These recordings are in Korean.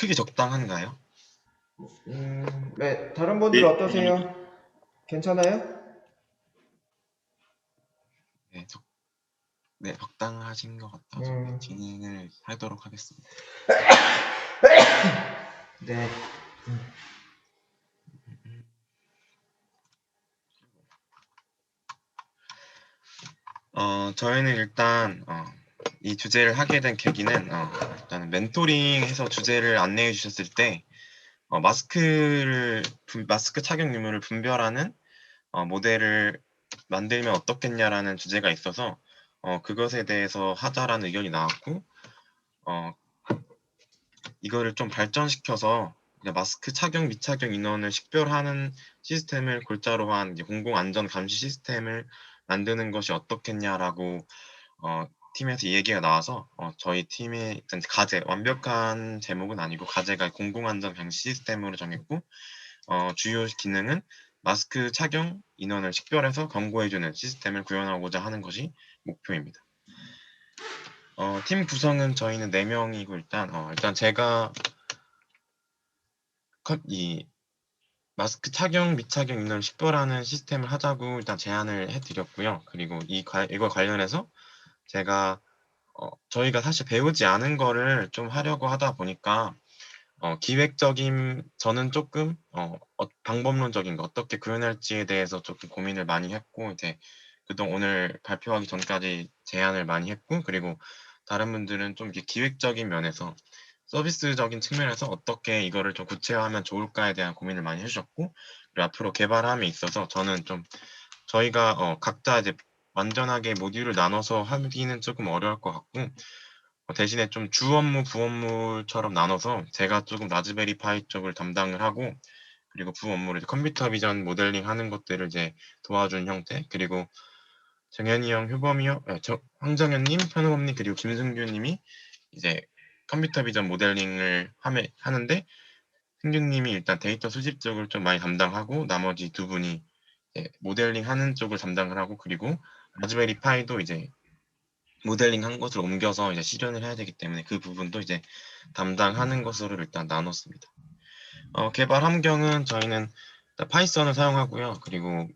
크기 적당한가요? 네, 다른 분들 네, 어떠세요? 괜찮아요? 네, 네, 적당하신 것 같아서 네, 음, 진행을 하도록 하겠습니다. 네. 저희는 일단 이 주제를 하게 된 계기는 일단 멘토링해서 주제를 안내해 주셨을 때 마스크 착용 유무를 분별하는 모델을 만들면 어떻겠냐라는 주제가 있어서 그것에 대해서 하자라는 의견이 나왔고 어, 이거를 좀 발전시켜서 그냥 마스크 착용 미착용 인원을 식별하는 시스템을 골자로 한 이제 공공안전 감시 시스템을 만드는 것이 어떻겠냐라고 팀에서 얘기가 나와서 저희 팀의 일단 과제 완벽한 제목은 아니고 과제가 공공안전 감시 시스템으로 정했고 주요 기능은 마스크 착용 인원을 식별해서 경고해주는 시스템을 구현하고자 하는 것이 목표입니다. 팀 구성은 저희는 4명이고 일단 제가 이 마스크 착용 미착용 인원을 식별하는 시스템을 하자고 일단 제안을 해드렸고요. 그리고 이거 관련해서 제가 저희가 사실 배우지 않은 거를 좀 하려고 하다 보니까 기획적인 저는 조금 방법론적인 거 어떻게 구현할지에 대해서 조금 고민을 많이 했고 이제 그동안 오늘 발표하기 전까지 제안을 많이 했고 그리고 다른 분들은 좀 이렇게 기획적인 면에서 서비스적인 측면에서 어떻게 이거를 좀 구체화하면 좋을까에 대한 고민을 많이 해주셨고 그리고 앞으로 개발함에 있어서 저는 좀 저희가 각자 이제 완전하게 모듈을 나눠서 하기는 조금 어려울 것 같고 대신에 좀 주 업무, 부 업무처럼 나눠서 제가 조금 라즈베리 파이 쪽을 담당을 하고 그리고 부 업무를 이제 컴퓨터 비전 모델링 하는 것들을 이제 도와주는 형태 그리고 정현이 형, 효범이 형, 황정현님, 현우범님 그리고 김승규님이 이제 컴퓨터 비전 모델링을 하는데 승규님이 일단 데이터 수집 쪽을 좀 많이 담당하고 나머지 두 분이 모델링 하는 쪽을 담당을 하고 그리고 라즈베리 파이도 이제 모델링 한 것을 옮겨서 이제 실현을 해야 되기 때문에 그 부분도 이제 담당하는 것으로 일단 나눴습니다. 개발 환경은 저희는 파이썬을 사용하고요. 그리고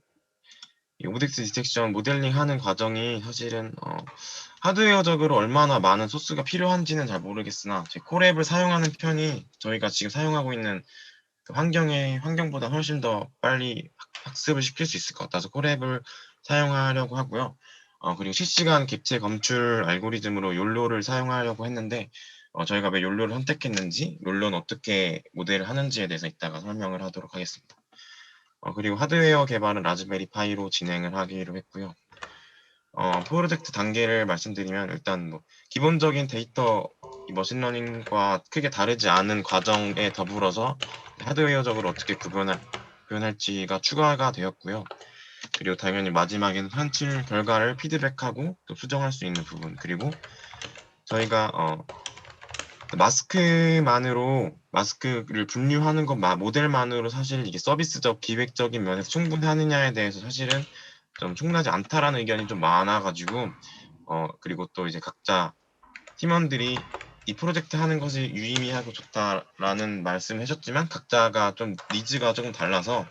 이 오브젝트 디텍션 모델링 하는 과정이 사실은 하드웨어적으로 얼마나 많은 소스가 필요한지는 잘 모르겠으나 제 콜앱을 사용하는 편이 저희가 지금 사용하고 있는 그 환경보다 훨씬 더 빨리 학습을 시킬 수 있을 것 같아서 콜앱을 사용하려고 하고요. 그리고 실시간 객체 검출 알고리즘으로 욜로를 사용하려고 했는데 저희가 왜 욜로를 선택했는지 욜로는 어떻게 모델을 하는지에 대해서 이따가 설명을 하도록 하겠습니다. 그리고 하드웨어 개발은 라즈베리 파이로 진행을 하기로 했고요. 프로젝트 단계를 말씀드리면 일단 뭐 기본적인 데이터 머신러닝과 크게 다르지 않은 과정에 더불어서 하드웨어적으로 어떻게 구현할지가 추가가 되었고요. 그리고 당연히 마지막에는 산출 결과를 피드백하고 또 수정할 수 있는 부분 그리고 저희가 마스크를 분류하는 것 모델만으로 사실 이게 서비스적 기획적인 면에서 충분하느냐에 대해서 사실은 좀 충분하지 않다라는 의견이 좀 많아가지고 그리고 또 이제 각자 팀원들이 이 프로젝트 하는 것이 유의미하고 좋다라는 말씀을 해줬지만 각자가 좀 니즈가 조금 달라서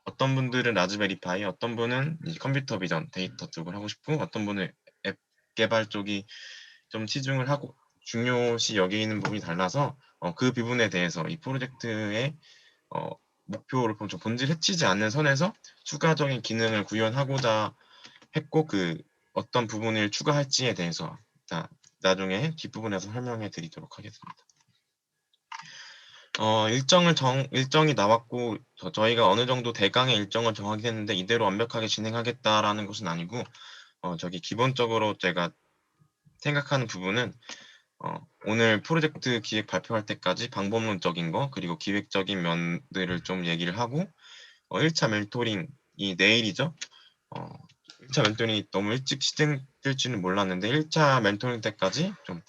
어떤 분들은 라즈베리파이, 어떤 분은 이제 컴퓨터 비전 데이터 쪽을 하고 싶고 어떤 분은 앱 개발 쪽이 좀 치중을 하고 중요시 여기는 부분이 달라서 그 부분에 대해서 이 프로젝트의 어, 목표를 좀 본질 해치지 않는 선에서 추가적인 기능을 구현하고자 했고 그 어떤 부분을 추가할지에 대해서 나중에 뒷부분에서 설명해 드리도록 하겠습니다. 일정이 나왔고 저희가 어느 정도 대강의 일정을 정하게 했는데 이대로 완벽하게 진행하겠다라는 것은 아니고 저기 기본적으로 제가 생각하는 부분은 오늘 프로젝트 기획 발표할 때까지 방법론적인 거 그리고 기획적인 면들을 좀 얘기를 하고 1차 멘토링이 내일이죠. 1차 멘토링이 너무 일찍 시작될지는 몰랐는데 1차 멘토링 때까지 좀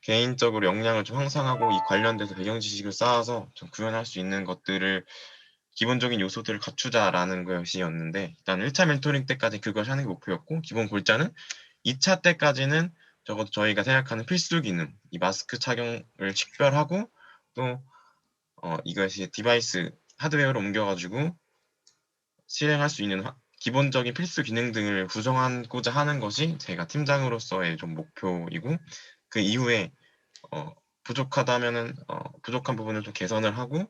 개인적으로 역량을 좀 향상하고 이 관련돼서 배경 지식을 쌓아서 좀 구현할 수 있는 것들을 기본적인 요소들을 갖추자라는 것이었는데 일단 1차 멘토링 때까지 그걸 하는 게 목표였고 기본 골자는 2차 때까지는 적어도 저희가 생각하는 필수 기능, 이 마스크 착용을 식별하고 또 이것이 디바이스 하드웨어로 옮겨가지고 실행할 수 있는 기본적인 필수 기능 등을 구성하고자 하는 것이 제가 팀장으로서의 좀 목표이고, 그 이후에 부족하다면은 부족한 부분을 좀 개선을 하고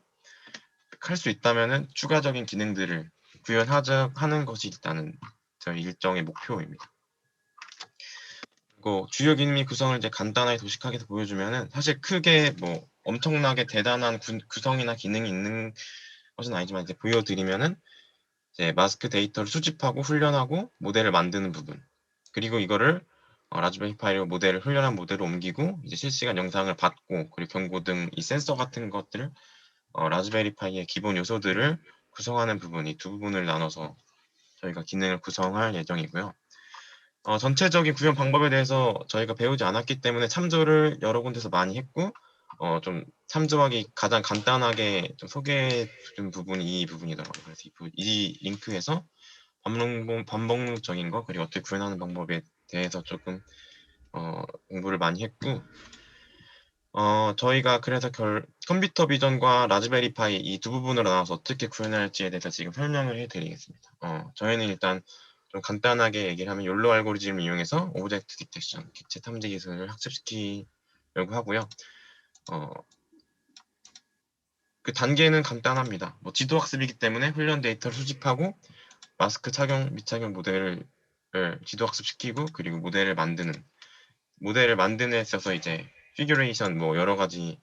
할 수 있다면은 추가적인 기능들을 구현하자 하는 것이 일단은 저희 일정의 목표입니다. 그리고 주요 기능 및 구성을 이제 간단하게 도식하게 보여주면은, 사실 크게 뭐 엄청나게 대단한 구성이나 기능이 있는 것은 아니지만 이제 보여드리면은, 이제 마스크 데이터를 수집하고 훈련하고 모델을 만드는 부분, 그리고 이거를 라즈베리 파이로 모델을 훈련한 모델을 옮기고 이제 실시간 영상을 받고, 그리고 경고 등 이 센서 같은 것들을 라즈베리 파이의 기본 요소들을 구성하는 부분, 이 두 부분을 나눠서 저희가 기능을 구성할 예정이고요. 전체적인 구현 방법에 대해서 저희가 배우지 않았기 때문에 참조를 여러 군데서 많이 했고, 좀 참조하기 가장 간단하게 좀 소개해 준 부분이 이 부분이더라고요. 그래서 이 링크에서 반복적인 거, 그리고 어떻게 구현하는 방법에 대해서 조금 공부를 많이 했고, 저희가 그래서 컴퓨터 비전과 라즈베리 파이 이 두 부분으로 나눠서 어떻게 구현할지에 대해서 지금 설명을 해드리겠습니다. 저희는 일단 좀 간단하게 얘기를 하면 욜로 알고리즘을 이용해서 오브젝트 디텍션, 객체 탐지 기술을 학습시키려고 하고요. 그 단계는 간단합니다. 뭐 지도 학습이기 때문에 훈련 데이터를 수집하고 마스크 착용, 미착용 모델을 지도 학습시키고, 그리고 모델을 만드는 데 있어서 이제 피규레이션, 뭐 여러 가지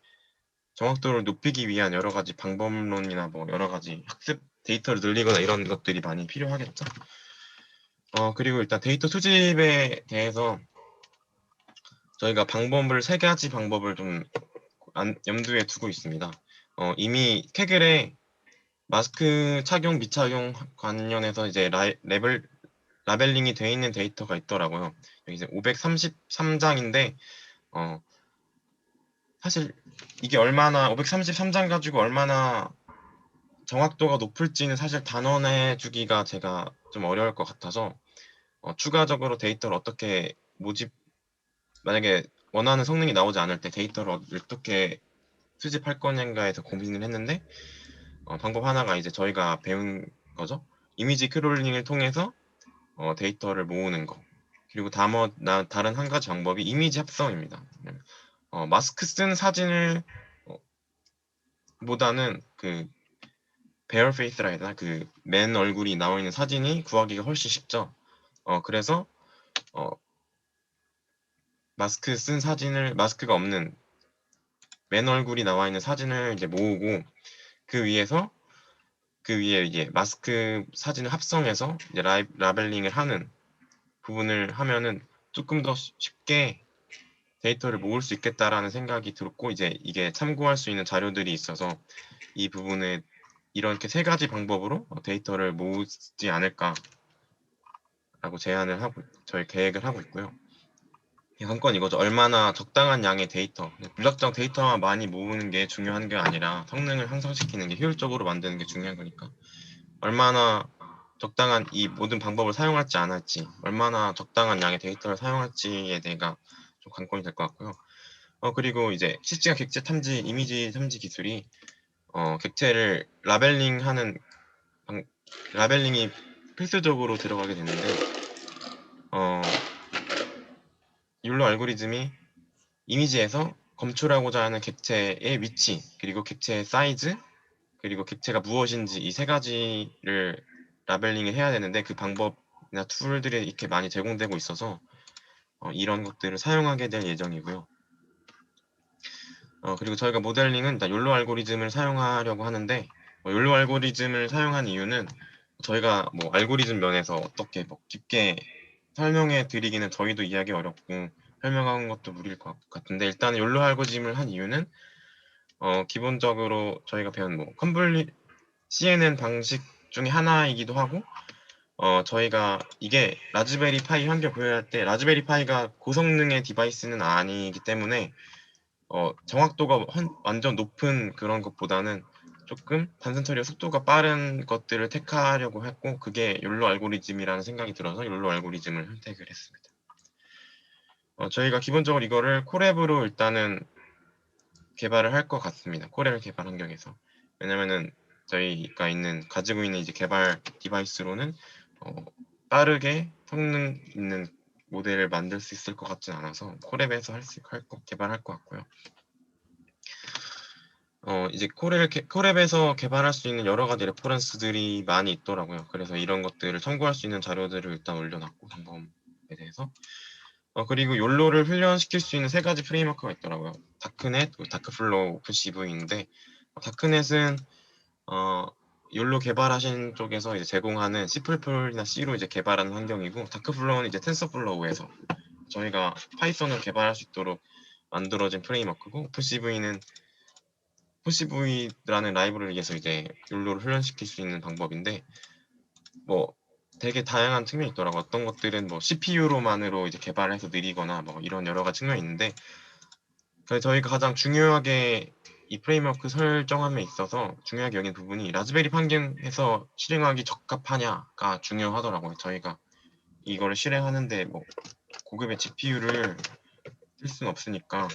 정확도를 높이기 위한 여러 가지 방법론이나 뭐 여러 가지 학습 데이터를 늘리거나 이런 것들이 많이 필요하겠죠. 그리고 일단 데이터 수집에 대해서 저희가 세 가지 방법을 좀 염두에 두고 있습니다. 이미 캐글에 마스크 착용, 미착용 관련해서 이제 라벨링이 되어 있는 데이터가 있더라고요. 여기 이제 533장인데, 사실 이게 533장 가지고 얼마나 정확도가 높을지는 사실 단언해 주기가 제가 좀 어려울 것 같아서, 추가적으로 데이터를 어떻게 만약에 원하는 성능이 나오지 않을 때 데이터를 어떻게 수집할 거냐인가에서 고민을 했는데, 방법 하나가 이제 저희가 배운 거죠. 이미지 크롤링을 통해서 데이터를 모으는 거. 그리고 다른 한 가지 방법이 이미지 합성입니다. 마스크 쓴 사진을 보다는 그 베어 페이스라 해야 되나, 그 맨 얼굴이 나와 있는 사진이 구하기가 훨씬 쉽죠. 그래서 마스크가 없는 맨 얼굴이 나와 있는 사진을 이제 모으고, 그 위에 이제 마스크 사진을 합성해서 이제 라벨링을 하는 부분을 하면은 조금 더 쉽게 데이터를 모을 수 있겠다라는 생각이 들었고, 이제 이게 참고할 수 있는 자료들이 있어서 이 부분에 이렇게 세 가지 방법으로 데이터를 모으지 않을까라고 저희 계획을 하고 있고요. 관건 이거죠. 얼마나 적당한 양의 데이터, 불확정 데이터만 많이 모으는 게 중요한 게 아니라 성능을 향상시키는 게, 효율적으로 만드는 게 중요한 거니까, 얼마나 적당한 이 모든 방법을 사용할지 안 할지, 얼마나 적당한 양의 데이터를 사용할지에 대해서 좀 관건이 될 것 같고요. 그리고 이제 실시간 객체 탐지, 이미지 탐지 기술이 객체를 라벨링이 필수적으로 들어가게 되는데, 율로 알고리즘이 이미지에서 검출하고자 하는 객체의 위치, 그리고 객체의 사이즈, 그리고 객체가 무엇인지 이 세 가지를 라벨링을 해야 되는데, 그 방법이나 툴들이 이렇게 많이 제공되고 있어서 이런 것들을 사용하게 될 예정이고요. 그리고 저희가 모델링은 일단 욜로 알고리즘을 사용하려고 하는데, 욜로 알고리즘을 사용한 이유는 저희가 뭐 알고리즘 면에서 어떻게 뭐 깊게 설명해 드리기는 저희도 이해하기 어렵고 설명하는 것도 무리일 것 같은데, 일단 욜로 알고리즘을 한 이유는 기본적으로 저희가 배운 뭐 CNN 방식 중에 하나이기도 하고, 저희가 이게 라즈베리 파이 환경 구현할 때 라즈베리 파이가 고성능의 디바이스는 아니기 때문에 정확도가 완전 높은 그런 것보다는 조금 단순 처리와 속도가 빠른 것들을 택하려고 했고, 그게 욜로 알고리즘이라는 생각이 들어서 욜로 알고리즘을 선택을 했습니다. 저희가 기본적으로 이거를 콜앱으로 일단은 개발을 할 것 같습니다. 콜앱 개발 환경에서. 왜냐면은 저희가 가지고 있는 이제 개발 디바이스로는 빠르게 성능 있는 모델을 만들 수 있을 것 같진 않아서 콜앱에서 개발할 것 같고요. 이제 콜앱에서 개발할 수 있는 여러 가지 레퍼런스들이 많이 있더라고요. 그래서 이런 것들을 참고할 수 있는 자료들을 일단 올려놨고, 방법에 대해서. 그리고 욜로를 훈련시킬 수 있는 3가지 프레임워크가 있더라고요. 다크넷, 다크플로우, 오픈CV인데, 다크넷은 욜로 개발하신 쪽에서 이제 제공하는 C++이나 C로 이제 개발하는 환경이고, 다크플로우는 이제 텐서플로우에서 저희가 파이썬으로 개발할 수 있도록 만들어진 프레임워크고, 오픈CV라는 라이브러리를 위해서 이제 욜로를 훈련시킬 수 있는 방법인데, 뭐 되게 다양한 측면이 있더라고요. 어떤 것들은 뭐 CPU로만으로 이제 개발해서 느리거나 뭐 이런 여러 가지 측면이 있는데, 그래서 저희가 가장 중요하게 이 프레임워크 설정함에 있어서 중요하게 여긴 부분이 라즈베리 환경에서 실행하기 적합하냐가 중요하더라고요. 저희가 이거를 실행하는데 뭐 고급의 GPU를 쓸 수는 없으니까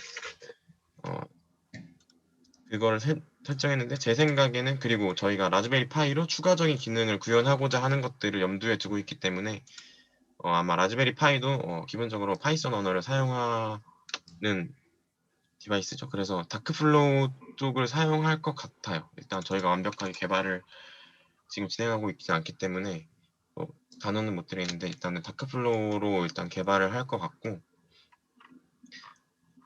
그거를 설정했는데, 제 생각에는, 그리고 저희가 라즈베리 파이로 추가적인 기능을 구현하고자 하는 것들을 염두에 두고 있기 때문에 아마 라즈베리 파이도 기본적으로 파이썬 언어를 사용하는 디바이스죠. 그래서 다크플로우 쪽을 사용할 것 같아요. 일단 저희가 완벽하게 개발을 지금 진행하고 있지 않기 때문에 단어는 못 드리는데, 일단은 다크플로우로 일단 개발을 할 것 같고,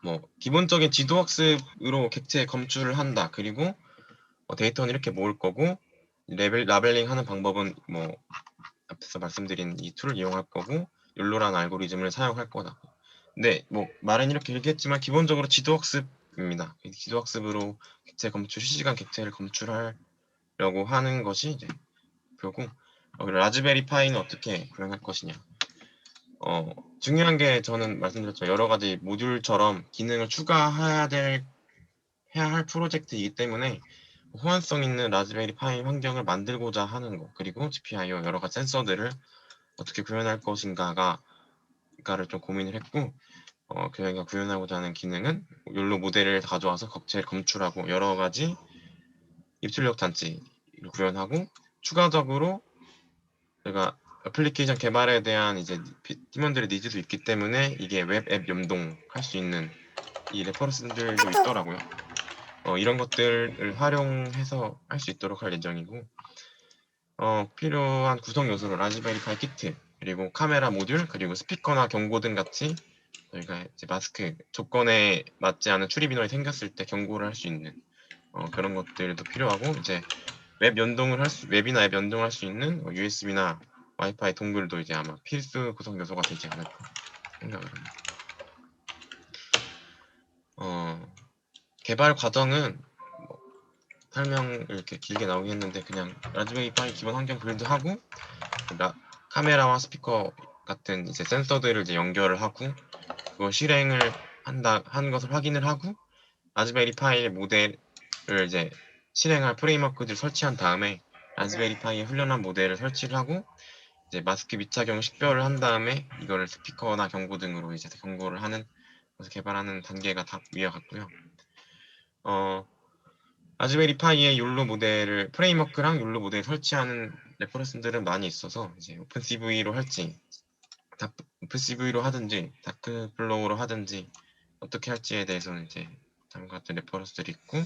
뭐 기본적인 지도학습으로 객체 검출을 한다. 그리고 데이터는 이렇게 모을 거고, 라벨링 하는 방법은 뭐 앞에서 말씀드린 이 툴을 이용할 거고, 욜로라는 알고리즘을 사용할 거다. 근데 뭐 말은 이렇게 얘기했지만 기본적으로 지도학습입니다. 지도학습으로 실시간 객체를 검출하려고 하는 것이 이제 목표고, 그리고 라즈베리 파이는 어떻게 구현할 것이냐. 중요한 게, 저는 말씀드렸죠. 여러 가지 모듈처럼 기능을 해야 할 프로젝트이기 때문에 호환성 있는 라즈베리 파이 환경을 만들고자 하는 거, 그리고 GPIO 여러 가지 센서들을 어떻게 구현할 것인가를 좀 고민을 했고, 저희가 구현하고자 하는 기능은 욜로 모델을 가져와서 객체를 검출하고 여러 가지 입출력 장치를 구현하고, 추가적으로 저희가 애플리케이션 개발에 대한 이제 팀원들의 니즈도 있기 때문에 이게 웹 앱 연동할 수 있는 이 레퍼런스들도 있더라고요. 이런 것들을 활용해서 할 수 있도록 할 예정이고, 필요한 구성 요소로 라즈베리 파이 키트, 그리고 카메라 모듈, 그리고 스피커나 경고등 같이 저희가 이제 마스크 조건에 맞지 않은 출입 인원이 생겼을 때 경고를 할 수 있는 그런 것들도 필요하고, 이제 웹이나 앱 연동할 수 있는 USB나 와이파이 동글도 이제 아마 필수 구성 요소가 되지 않을까 생각을 합니다. 개발 과정은 뭐 설명을 이렇게 길게 나오긴 했는데, 그냥 라즈베리 파이 기본 환경 빌드하고, 카메라와 스피커 같은 이제 센서들을 이제 연결을 하고, 그걸 실행을 한 것을 확인을 하고, 라즈베리 파이 모델을 이제 실행할 프레임워크를 설치한 다음에 라즈베리 파이에 훈련한 모델을 설치를 하고, 이제 마스크 미착용 식별을 한 다음에 이거를 스피커나 경고 등으로 이제 경고를 하는 것을 개발하는 단계가 다 이어갔고요. 라즈베리 파이의 욜로 모델을 프레임워크랑 욜로 모델을 설치하는 레퍼런스들은 많이 있어서, 이제 오픈CV로 할지 오픈CV로 하든지 다크플로우로 하든지 어떻게 할지에 대해서는 이제 다음과 같은 레퍼런스들이 있고,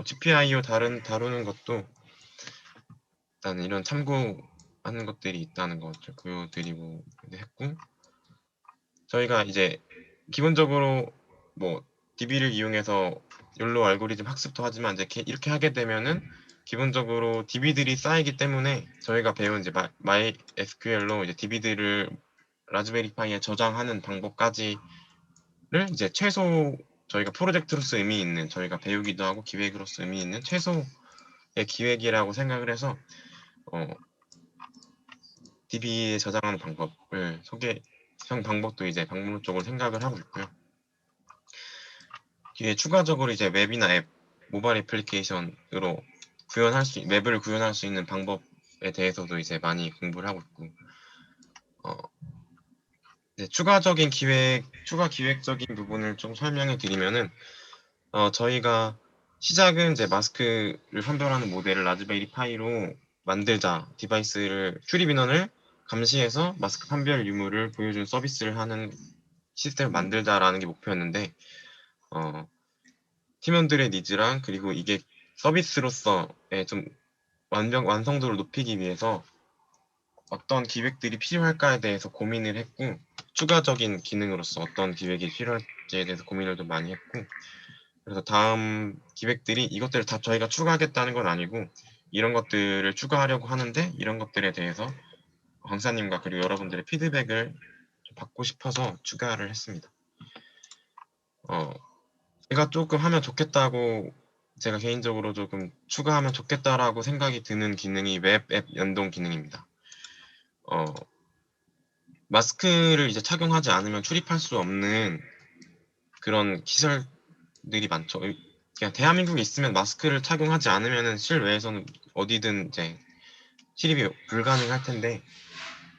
GPIO 다루는 것도 일단 이런 참고하는 것들이 있다는 것을 보여드리고 했고, 저희가 이제 기본적으로 뭐 DB를 이용해서 욜로 알고리즘 학습도 하지만, 이제 이렇게 하게 되면은 기본적으로 DB들이 쌓이기 때문에 저희가 배운 이제 MySQL로 이제 DB들을 라즈베리 파이에 저장하는 방법까지를 이제 최소, 저희가 프로젝트로서 의미 있는, 저희가 배우기도 하고 기획으로서 의미 있는 최소의 기획이라고 생각을 해서 DB에 저장하는 방법을 방법도 이제 방법 쪽으로 생각을 하고 있고요. 뒤에 추가적으로 이제 웹이나 앱, 모바일 애플리케이션으로 웹을 구현할 수 있는 방법에 대해서도 이제 많이 공부를 하고 있고, 네, 추가 기획적인 부분을 좀 설명해 드리면은, 저희가 시작은 이제 마스크를 판별하는 모델을 라즈베리 파이로 만들자, 디바이스를, 출입 인원을 감시해서 마스크 판별 유무를 보여주는 서비스를 하는 시스템을 만들자라는 게 목표였는데, 어, 팀원들의 니즈랑 그리고 이게 서비스로서의 좀 완성도를 높이기 위해서 어떤 기획들이 필요할까에 대해서 고민을 했고, 추가적인 기능으로서 어떤 기획이 필요할지에 대해서 고민을 좀 많이 했고, 그래서 다음 기획들이 이것들을 다 저희가 추가하겠다는 건 아니고, 이런 것들을 추가하려고 하는데 이런 것들에 대해서 강사님과 그리고 여러분들의 피드백을 좀 받고 싶어서 추가를 했습니다. 제가 조금 하면 좋겠다고, 제가 개인적으로 조금 추가하면 좋겠다라고 생각이 드는 기능이 웹 앱 연동 기능입니다. 마스크를 이제 착용하지 않으면 출입할 수 없는 그런 시설들이 많죠. 그냥 대한민국에 있으면 마스크를 착용하지 않으면은 실외에서는 어디든 이제 출입이 불가능할 텐데,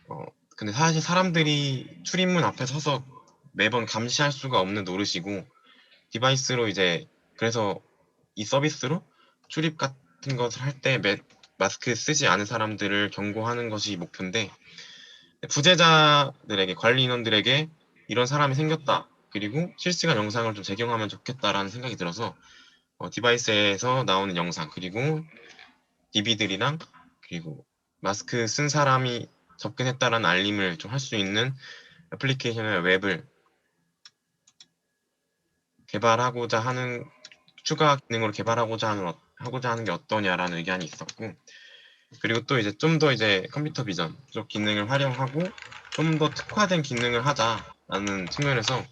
어, 근데 사실 사람들이 출입문 앞에 서서 매번 감시할 수가 없는 노릇이고, 디바이스로 이제, 그래서 이 서비스로 출입 같은 것을 할 때 마스크 쓰지 않은 사람들을 경고하는 것이 목표인데, 부재자들에게, 관리 인원들에게 이런 사람이 생겼다, 그리고 실시간 영상을 좀 제공하면 좋겠다라는 생각이 들어서 디바이스에서 나오는 영상, 그리고 DB들이랑 그리고 마스크 쓴 사람이 접근했다라는 알림을 좀 할 수 있는 애플리케이션의 웹을 개발하고자 하는, 추가 기능으로 하고자 하는 게 어떠냐라는 의견이 있었고, 그리고 또 이제 좀 더 이제 컴퓨터 비전 쪽 기능을 활용하고 좀 더 특화된 기능을 하자라는 측면에서,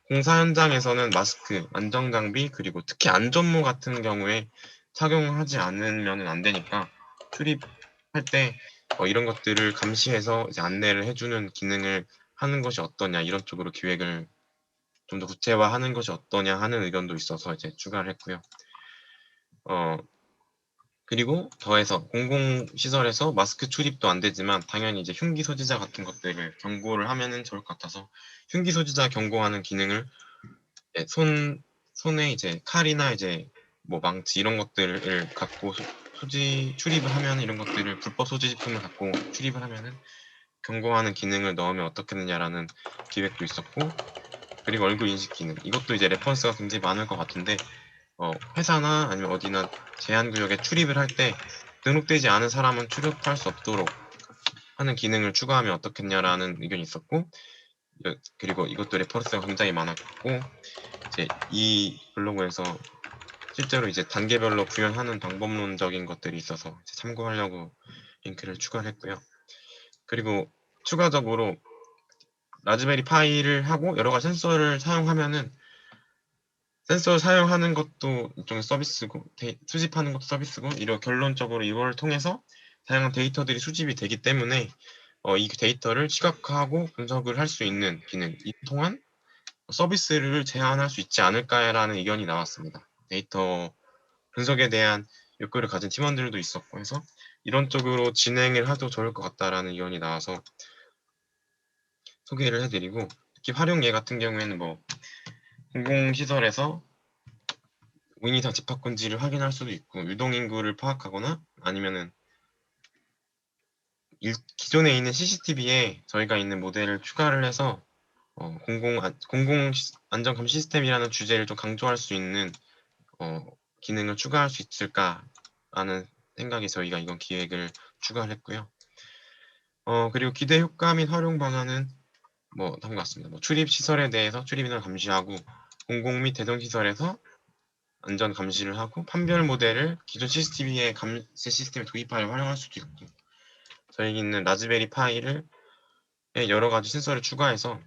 공사 현장에서는 마스크, 안전장비, 그리고 특히 안전모 같은 경우에 착용하지 않으면 안 되니까, 출입할 때 이런 것들을 감시해서 이제 안내를 해주는 기능을 하는 것이 어떠냐, 이런 쪽으로 기획을 좀 더 구체화하는 것이 어떠냐 하는 의견도 있어서 이제 추가를 했고요. 어, 그리고 더해서 공공시설에서 마스크 출입도 안 되지만 당연히 이제 흉기 소지자 같은 것들을 경고를 하면은 좋을 것 같아서, 흉기 소지자 경고하는 기능을 이제 손에 이제 칼이나 이제 뭐 망치 이런 것들을 갖고 출입을 하면, 이런 것들을 불법 소지품을 갖고 출입을 하면은 경고하는 기능을 넣으면 어떻겠느냐라는 기획도 있었고, 그리고 얼굴 인식 기능, 이것도 이제 레퍼런스가 굉장히 많을 것 같은데, 회사나 아니면 어디나 제한 구역에 출입을 할 때 등록되지 않은 사람은 출입할 수 없도록 하는 기능을 추가하면 어떻겠냐라는 의견이 있었고, 그리고 이것도 레퍼런스가 굉장히 많았고, 이제 이 블로그에서 실제로 이제 단계별로 구현하는 방법론적인 것들이 있어서 이제 참고하려고 링크를 추가를 했고요. 그리고 추가적으로 라즈베리 파이를 하고 여러 가지 센서를 사용하면은, 센서 사용하는 것도 일종의 서비스고, 수집하는 것도 서비스고, 이런 결론적으로 이걸 통해서 다양한 데이터들이 수집이 되기 때문에 이 데이터를 시각화하고 분석을 할 수 있는 기능, 이 또한 서비스를 제한할 수 있지 않을까라는 의견이 나왔습니다. 데이터 분석에 대한 욕구를 가진 팀원들도 있었고 해서 이런 쪽으로 진행을 해도 좋을 것 같다라는 의견이 나와서 소개를 해드리고, 특히 활용 예 같은 경우에는 뭐 공공시설에서 5인 이상 집합금지를 확인할 수도 있고, 유동인구를 파악하거나 아니면은 기존에 있는 CCTV에 저희가 있는 모델을 추가를 해서 공공 안전감 시스템이라는 주제를 좀 강조할 수 있는 기능을 추가할 수 있을까라는 생각에 저희가 이건 기획을 추가를 했고요. 그리고 기대 효과 및 활용 방안은 뭐 다음과 같습니다. 뭐 출입 시설에 대해서 출입 인원 감시하고, 공공 및 대중 시설에서 안전 감시를 하고, 판별 모델을 기존 CCTV의 감시 시스템에 도입하여 활용할 수도 있고, 저희 있는 라즈베리 파이를 여러 가지 센서를 추가해서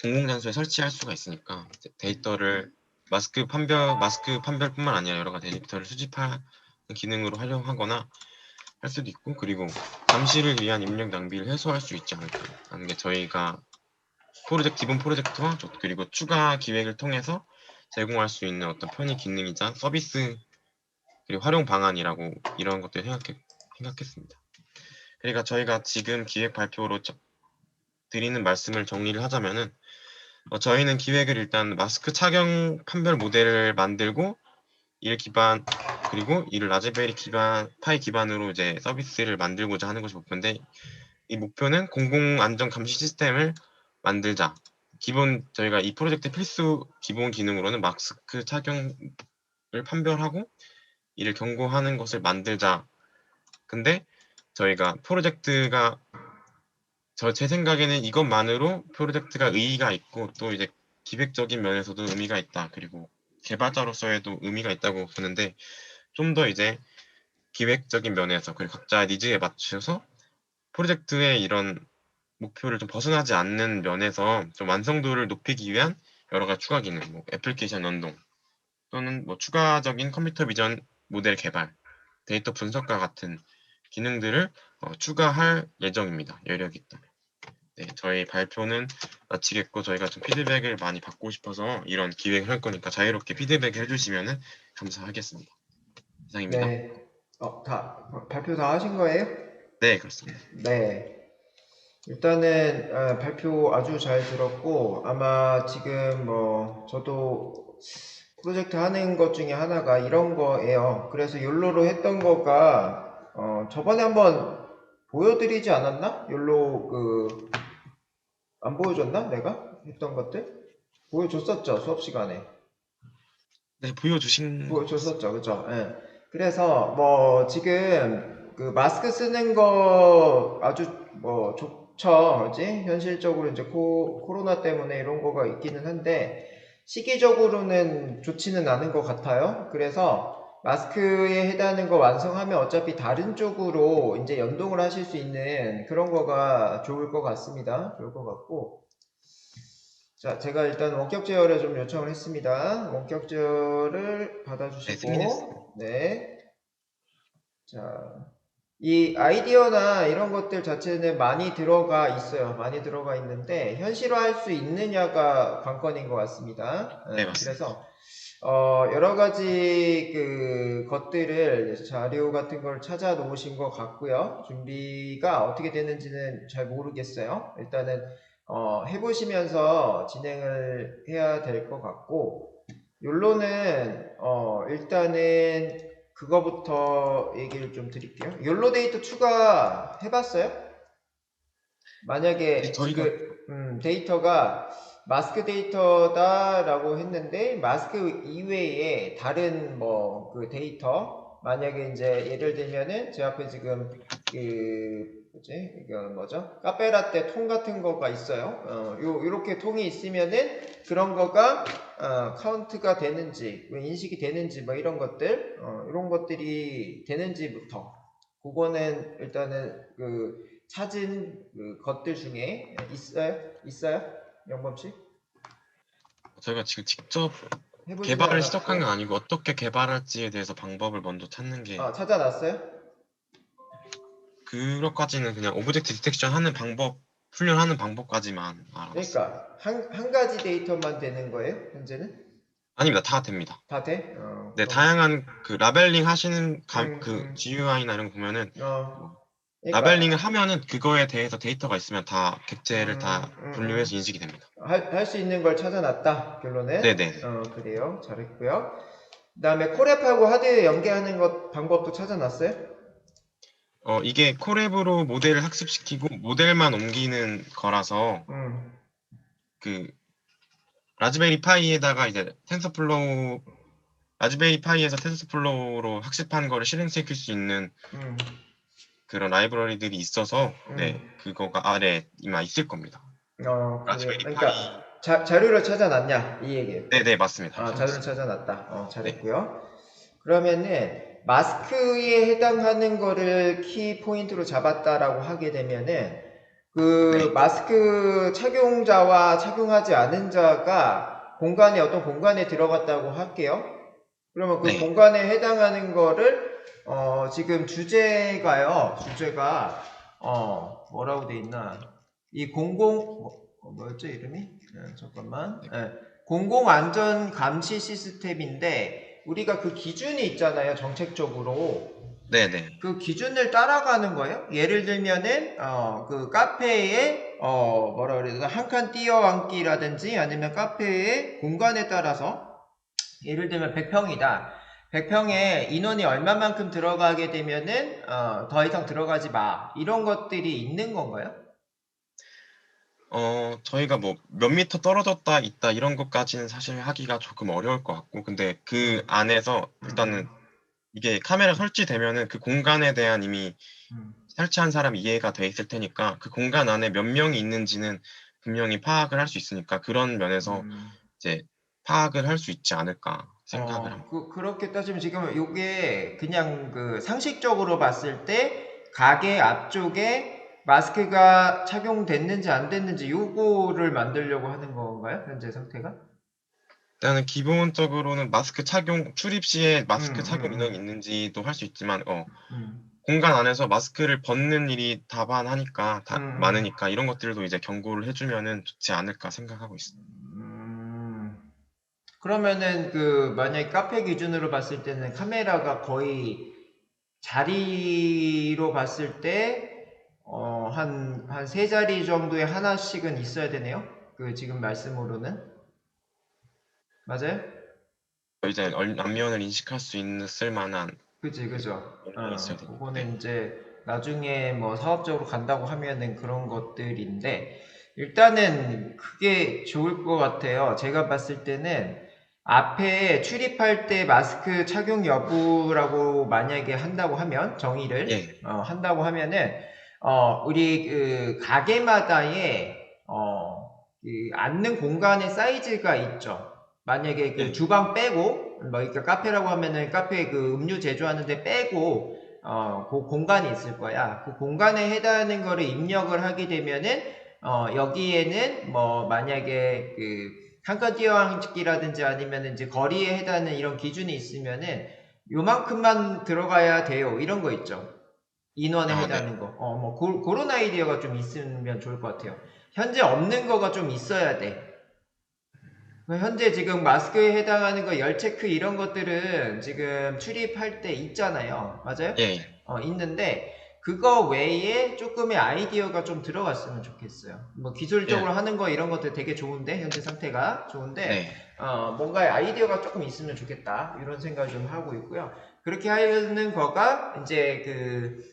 공공장소에 설치할 수가 있으니까, 데이터를 마스크 판별뿐만 아니라 여러 가지 데이터를 수집하는 기능으로 활용하거나 할 수도 있고, 그리고 감시를 위한 입력 낭비를 해소할 수 있지 않을까 하는 게 저희가 기본 프로젝트와 그리고 추가 기획을 통해서 제공할 수 있는 어떤 편의 기능이자 서비스, 그리고 활용 방안이라고, 이런 것들 생각했습니다. 그러니까 저희가 지금 기획 발표로 드리는 말씀을 정리를 하자면은 저희는 기획을 일단 마스크 착용 판별 모델을 만들고 그리고 이를 라즈베리 파이 기반으로 이제 서비스를 만들고자 하는 것이 목표인데, 이 목표는 공공 안전 감시 시스템을 만들자. 저희가 이 프로젝트 필수 기본 기능으로는 마스크 착용을 판별하고 이를 경고하는 것을 만들자. 근데 저희가 제 생각에는 이것만으로 프로젝트가 의의가 있고 또 이제 기획적인 면에서도 의미가 있다. 그리고 개발자로서에도 의미가 있다고 보는데, 좀 더 이제 기획적인 면에서 그리고 각자의 니즈에 맞춰서 프로젝트의 이런 목표를 좀 벗어나지 않는 면에서 좀 완성도를 높이기 위한 여러 가지 추가 기능, 뭐 애플리케이션 연동 또는 뭐 추가적인 컴퓨터 비전 모델 개발, 데이터 분석과 같은 기능들을 추가할 예정입니다. 여력이 있다면. 네, 저희 발표는 마치겠고, 저희가 좀 피드백을 많이 받고 싶어서 이런 기획을 할 거니까 자유롭게 피드백 해주시면 감사하겠습니다. 이상입니다. 네. 발표 다 하신 거예요? 네, 그렇습니다. 네. 일단은 발표 아주 잘 들었고, 아마 지금 저도 프로젝트 하는 것 중에 하나가 이런 거예요. 그래서 욜로로 했던 거가 저번에 한번 보여드리지 않았나? 욜로 안 보여줬나? 내가 했던 것들? 보여줬었죠, 수업 시간에. 네, 보여주신 것 같습니다. 보여줬었죠, 그죠? 예. 그래서 지금 그 마스크 쓰는 거 아주 좋죠, 그지? 현실적으로 이제 코로나 때문에 이런 거가 있기는 한데 시기적으로는 좋지는 않은 것 같아요. 그래서 마스크에 해당하는 거 완성하면 어차피 다른 쪽으로 이제 연동을 하실 수 있는 그런 거가 좋을 것 같습니다. 좋을 것 같고. 자, 제가 일단 원격 제어를 좀 요청을 했습니다. 원격 제어를 네, 승인했습니다. 받아주시고, 네. 자, 이 아이디어나 이런 것들 자체는 많이 들어가 있어요. 많이 들어가 있는데, 현실화할 수 있느냐가 관건인 것 같습니다. 네, 맞습니다. 그래서, 여러 가지 것들을 자료 같은 걸 찾아 놓으신 것 같고요. 준비가 어떻게 되는지는 잘 모르겠어요. 일단은, 해보시면서 진행을 해야 될 것 같고, 욜로는, 일단은 그거부터 얘기를 좀 드릴게요. 욜로 데이터 추가해봤어요? 만약에 저희가 지금 데이터가 마스크 데이터다라고 했는데 마스크 이외에 다른 그 데이터 만약에 이제 예를 들면은 제 앞에 지금 이거 뭐죠? 카페라떼 통 같은 거가 있어요. 요렇게 통이 있으면은 그런 거가 카운트가 되는지 인식이 되는지 뭐 이런 것들 이런 것들이 되는지부터 그거는 일단은 찾은 것들 중에 있어요? 영범씨? 저희가 지금 직접 해보지는 개발을 시작한 건 않았고 아니고 어떻게 개발할지에 대해서 방법을 먼저 찾는 게, 찾아놨어요? 그것까지는 그냥 오브젝트 디텍션 하는 방법, 훈련하는 방법까지만 알아봤어요. 그러니까 한 가지 데이터만 되는 거예요? 현재는? 아닙니다. 다 됩니다. 다 돼? 네, 그럼 다양한 그 라벨링 하시는 음, 그 음, GUI나 이런 거 보면은 뭐 그러니까 라벨링을 하면은 그거에 대해서 데이터가 있으면 다 객체를 다 분류해서 인식이 됩니다. 할 수 있는 걸 찾아놨다 결론은? 네네. 그래요. 잘했고요. 그 다음에 콜앱하고 하드웨어 연계하는 것 방법도 찾아놨어요? 이게 콜앱으로 모델을 학습시키고 모델만 옮기는 거라서 그 라즈베리 파이에다가 이제 라즈베리 파이에서 텐서플로우로 학습한 거를 실행시킬 수 있는 그런 라이브러리들이 있어서 네, 그거가 아래에 이마 있을 겁니다. 그래요. 라즈베리 그러니까 파이. 자료를 찾아놨냐 이 얘기예요. 네네, 맞습니다. 자료를 찾았습니다. 찾아놨다. 네. 잘했고요. 그러면은 마스크에 해당하는 거를 키 포인트로 잡았다라고 하게 되면은 네. 마스크 착용자와 착용하지 않은 자가 어떤 공간에 들어갔다고 할게요. 그러면 그 네. 공간에 해당하는 거를 지금 주제가 뭐라고 돼 있나? 이 뭐였죠 이름이? 잠깐만. 공공안전 감시 시스템인데 우리가 그 기준이 있잖아요 정책적으로. 네네. 그 기준을 따라가는 거예요. 예를 들면은 그 카페에 뭐라 그래야 되나 한 칸 뛰어앉기라든지 아니면 카페의 공간에 따라서 예를 들면 100평이다. 100평에 인원이 얼마만큼 들어가게 되면은 더 이상 들어가지 마. 이런 것들이 있는 건가요? 저희가 뭐 몇 미터 떨어졌다 있다 이런 것까지는 사실 하기가 조금 어려울 것 같고, 근데 그 음, 안에서 음, 일단은 이게 카메라 설치되면은 그 공간에 대한 이미 음, 설치한 사람이 이해가 돼 있을 테니까 그 공간 안에 몇 명이 있는지는 분명히 파악을 할 수 있으니까 그런 면에서 음. 이제 파악을 할 수 있지 않을까 생각을 합니다. 그렇게 따지면 지금 요게 그냥 그 상식적으로 봤을 때 가게 앞쪽에 마스크가 착용됐는지 안 됐는지 요거를 만들려고 하는 건가요? 현재 상태가? 일단은 기본적으로는 마스크 착용 출입 시에 음, 마스크 착용 인원이 음, 있는지도 할 수 있지만 음, 공간 안에서 마스크를 벗는 일이 다반하니까 음, 많으니까 이런 것들도 이제 경고를 해 주면은 좋지 않을까 생각하고 있습니다. 음. 그러면은 그 만약에 카페 기준으로 봤을 때는 카메라가 거의 자리로 봤을 때 한 세 자리 정도에 하나씩은 있어야 되네요. 그 지금 말씀으로는 맞아요? 이제 안면을 인식할 수 있을 만한 그지, 그죠. 영상이 있어야 되니까. 네. 그거는 이제 나중에 뭐 사업적으로 간다고 하면은 그런 것들인데, 일단은 그게 좋을 것 같아요. 제가 봤을 때는 앞에 출입할 때 마스크 착용 여부라고 만약에 한다고 하면, 정의를, 예. 한다고 하면은, 우리 그 가게마다의, 그 앉는 공간의 사이즈가 있죠. 만약에 그 예. 주방 빼고 뭐 그러니까 카페라고 하면은 카페 그 음료 제조하는데 빼고 그 공간이 있을 거야. 그 공간에 해당하는 거를 입력을 하게 되면은 여기에는 뭐 만약에 그 한칸 뛰어앉기라든지 아니면 이제 거리에 해당하는 이런 기준이 있으면은 요만큼만 들어가야 돼요. 이런 거 있죠. 인원에 아, 네. 해당하는 거. 뭐 그런 아이디어가 좀 있으면 좋을 것 같아요. 현재 없는 거가 좀 있어야 돼. 현재 지금 마스크에 해당하는 거 열 체크 이런 것들은 지금 출입할 때 있잖아요. 맞아요? 예. 있는데 그거 외에 조금의 아이디어가 좀 들어갔으면 좋겠어요. 뭐 기술적으로 예. 하는 거 이런 것들 되게 좋은데 현재 상태가 좋은데 네. 뭔가 아이디어가 조금 있으면 좋겠다 이런 생각을 좀 하고 있고요. 그렇게 하는 거가 이제 그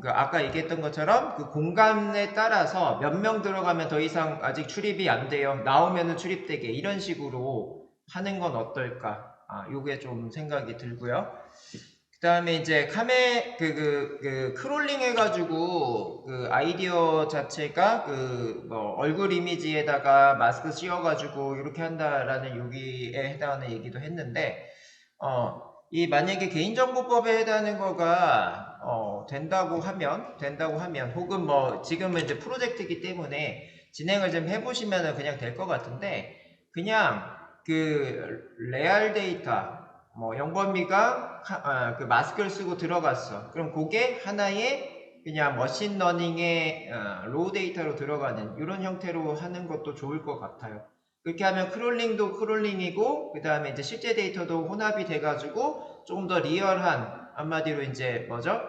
아까 얘기했던 것처럼 그 공간에 따라서 몇 명 들어가면 더 이상 아직 출입이 안 돼요. 나오면은 출입되게 이런 식으로 하는 건 어떨까? 요게 좀 생각이 들고요. 그 다음에 이제 크롤링 해가지고 그 아이디어 자체가 그 뭐 얼굴 이미지에다가 마스크 씌워가지고 이렇게 한다라는 여기에 해당하는 얘기도 했는데 이 만약에 개인정보법에 해당하는 거가 된다고 하면 혹은 뭐 지금은 이제 프로젝트이기 때문에 진행을 좀 해보시면은 그냥 될 것 같은데 그냥 그 레알 데이터 뭐 영범이가 그 마스크를 쓰고 들어갔어. 그럼 그게 하나의 그냥 머신러닝의 로우 데이터로 들어가는 이런 형태로 하는 것도 좋을 것 같아요. 그렇게 하면 크롤링도 크롤링이고 그 다음에 이제 실제 데이터도 혼합이 돼가지고 조금 더 리얼한 한마디로 이제 뭐죠?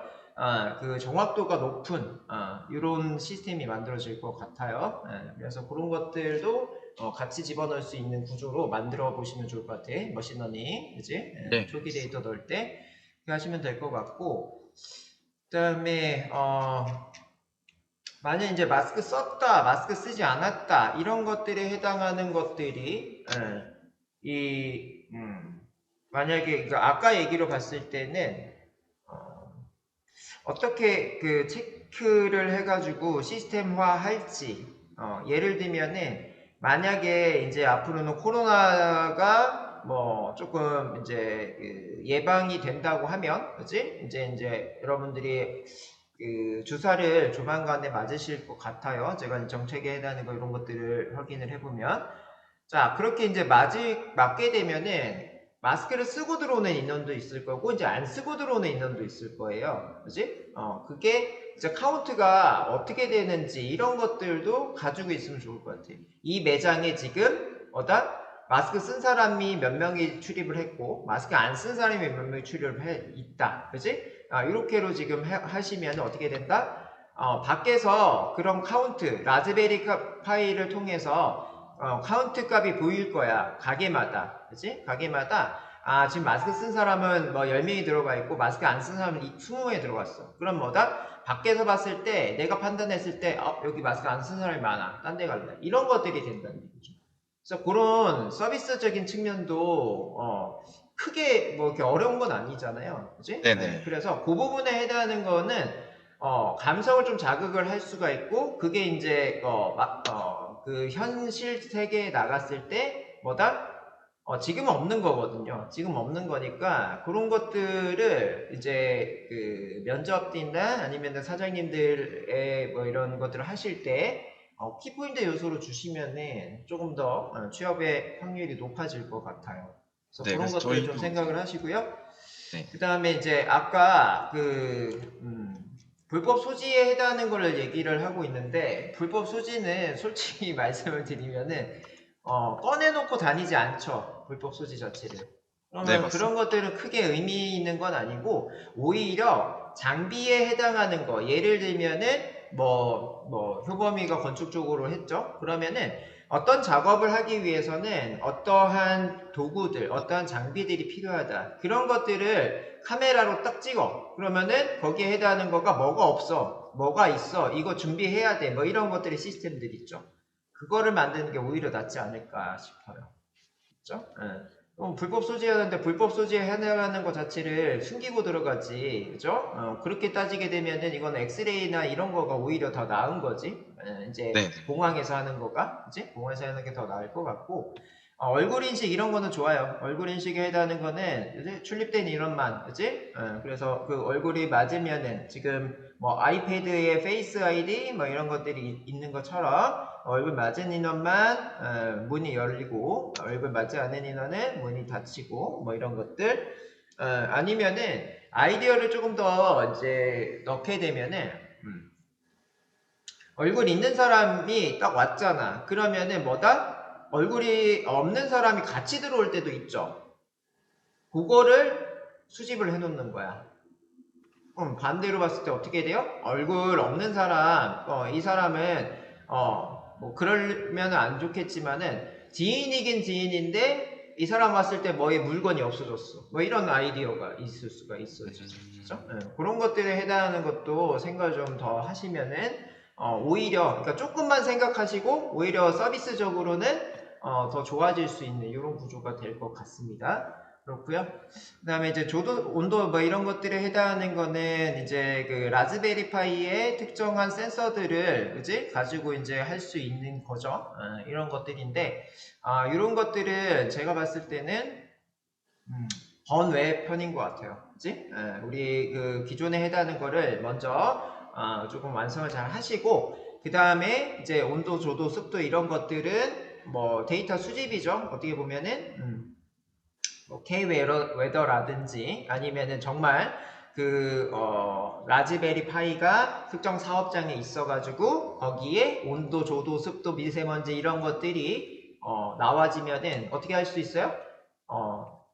그 정확도가 높은 이런 시스템이 만들어질 것 같아요. 그래서 그런 것들도 같이 집어넣을 수 있는 구조로 만들어 보시면 좋을 것 같아. 머신러닝, 그지? 네. 초기 데이터 넣을 때 그렇게 하시면 될 것 같고, 그다음에 만약 이제 마스크 썼다, 마스크 쓰지 않았다 이런 것들에 해당하는 것들이 만약에 아까 얘기로 봤을 때는 어, 어떻게 그 체크를 해가지고 시스템화 할지, 예를 들면은, 만약에 이제 앞으로는 코로나가 뭐 조금 이제 그 예방이 된다고 하면, 그지? 이제 여러분들이 그 주사를 조만간에 맞으실 것 같아요. 제가 정책에 해당하는 거 이런 것들을 확인을 해보면. 자, 그렇게 이제 맞게 되면은 마스크를 쓰고 들어오는 인원도 있을 거고, 이제 안 쓰고 들어오는 인원도 있을 거예요. 그지? 그게 이제 카운트가 어떻게 되는지 이런 것들도 가지고 있으면 좋을 것 같아요. 이 매장에 지금, 마스크 쓴 사람이 몇 명이 출입을 했고 마스크 안 쓴 사람이 몇 명이 출입을 있다. 그지? 이렇게로 지금 하시면 어떻게 된다? 밖에서 그런 카운트, 라즈베리 파이를 통해서 카운트 값이 보일 거야. 가게마다. 그지? 가게마다 지금 마스크 쓴 사람은 뭐 10명이 들어가 있고 마스크 안 쓴 사람은 20명이 들어갔어. 그럼 뭐다? 밖에서 봤을 때 내가 판단했을 때 여기 마스크 안 쓴 사람이 많아. 딴 데 갈래. 이런 것들이 된다는 얘기죠. 그래서 그런 서비스적인 측면도 크게 뭐 이렇게 어려운 건 아니잖아요. 그지? 네, 네네. 그래서 그 부분에 해당하는 거는 감성을 좀 자극을 할 수가 있고 그게 이제 그 현실 세계에 나갔을 때 뭐다? 지금은 없는 거거든요. 지금 없는 거니까 그런 것들을 이제 그 면접이나 아니면 사장님들의 뭐 이런 것들을 하실 때 키포인트 요소로 주시면은 조금 더 취업의 확률이 높아질 것 같아요. 그래서 네, 그런 그래서 것들 좀 저희도 생각을 하시고요. 네, 그 다음에 이제 아까 불법 소지에 해당하는 거를 얘기를 하고 있는데 불법 소지는 솔직히 말씀을 드리면은 꺼내놓고 다니지 않죠. 불법 소지 자체를. 네, 그러면 그런 맞습니다. 것들은 크게 의미 있는 건 아니고 오히려 장비에 해당하는 거 예를 들면은 뭐 효범이가 건축 쪽으로 했죠. 그러면은 어떤 작업을 하기 위해서는 어떠한 도구들, 어떠한 장비들이 필요하다. 그런 것들을 카메라로 딱 찍어. 그러면은 거기에 해당하는 거가 뭐가 없어. 뭐가 있어. 이거 준비해야 돼. 뭐 이런 것들이 시스템들이 있죠. 그거를 만드는 게 오히려 낫지 않을까 싶어요. 그죠? 예. 불법 소지하는데 불법 소지에 해당하는 것 자체를 숨기고 들어가지, 그죠? 그렇게 따지게 되면은 이건 엑스레이나 이런 거가 오히려 더 나은 거지. 이제 네네. 공항에서 하는 거가, 그지? 공항에서 하는 게 더 나을 것 같고, 얼굴 인식 이런 거는 좋아요. 얼굴 인식에 해당하는 거는 이제 출립된 인원만, 그지? 그래서 그 얼굴이 맞으면은 지금 뭐 아이패드에 페이스 아이디 뭐 이런 것들이 있는 것처럼 얼굴 맞은 인원만 문이 열리고 얼굴 맞지 않은 인원은 문이 닫히고 뭐 이런 것들 아니면은 아이디어를 조금 더 이제 넣게 되면은 얼굴 있는 사람이 딱 왔잖아. 그러면은 뭐다? 얼굴이 없는 사람이 같이 들어올 때도 있죠. 그거를 수집을 해놓는 거야. 반대로 봤을 때 어떻게 돼요? 얼굴 없는 사람, 이 사람은, 뭐, 그러면 안 좋겠지만은, 지인이긴 지인인데, 이 사람 왔을 때 뭐에 물건이 없어졌어. 뭐 이런 아이디어가 있을 수가 있어요. 그죠? 그런 것들에 해당하는 것도 생각을 좀 더 하시면은, 오히려, 그러니까 조금만 생각하시고, 오히려 서비스적으로는, 더 좋아질 수 있는 이런 구조가 될 것 같습니다. 그렇고요. 그 다음에 이제 조도, 온도 뭐 이런 것들에 해당하는 거는 이제 그 라즈베리 파이의 특정한 센서들을 그지 가지고 이제 할 수 있는 거죠. 이런 것들인데 이런 것들은 제가 봤을 때는 번외 편인 것 같아요. 그지? 우리 그 기존에 해당하는 거를 먼저 조금 완성을 잘 하시고 그 다음에 이제 온도, 조도, 습도 이런 것들은 뭐 데이터 수집이죠. 어떻게 보면은 뭐 K 웨더라든지 아니면은 정말 그 라즈베리 파이가 특정 사업장에 있어가지고 거기에 온도, 조도, 습도, 미세먼지 이런 것들이 나와지면은 어떻게 할 수 있어요?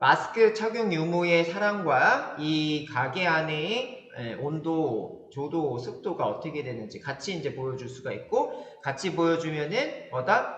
마스크 착용 유무의 사람과 이 가게 안의 온도, 조도, 습도가 어떻게 되는지 같이 이제 보여줄 수가 있고 같이 보여주면은 뭐다?